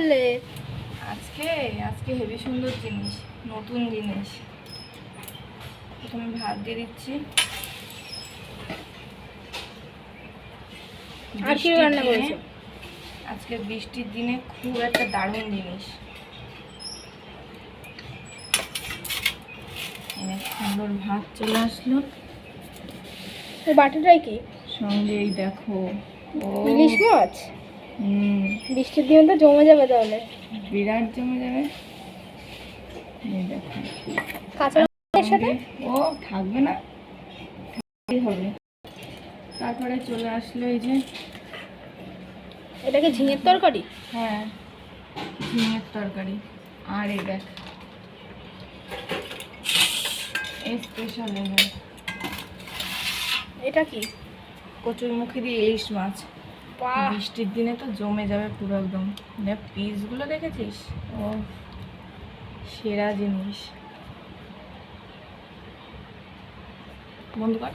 করলে আজকে আজকে হেভি সুন্দর জিনিস, নতুন জিনিস। প্রথমে ভাত দিয়ে দিচ্ছি। আর কি রান্না করেছো? আজকে বৃষ্টির দিনে খুব একটা দারুণ জিনিস। সুন্দর ভাত চলে আসলো। এই বাটিটাই কি সঙ্গে এই দেখো ইলিশ মাছ। বৃষ্টির দিনে তো জমে যাবে, তাহলে বিরাট জমে যাবে। এই দেখো কাঁচা লঙ্কার সাথে ও থাকবে না, হবে। তারপরে চলে আসলো এই যে, এটা কি ঝিঙের তরকারি? হ্যাঁ ঝিঙের তরকারি। আর এই দেখ স্পেশাল এটা কি? কচুরমুখী দিয়ে ইলিশ মাছ। বাহ, বৃষ্টির দিনে তো জমে যাবে পুরো একদম। দেখ পিসগুলো দেখেছিস, ও সেরা জিনিস। বন্ধ কর।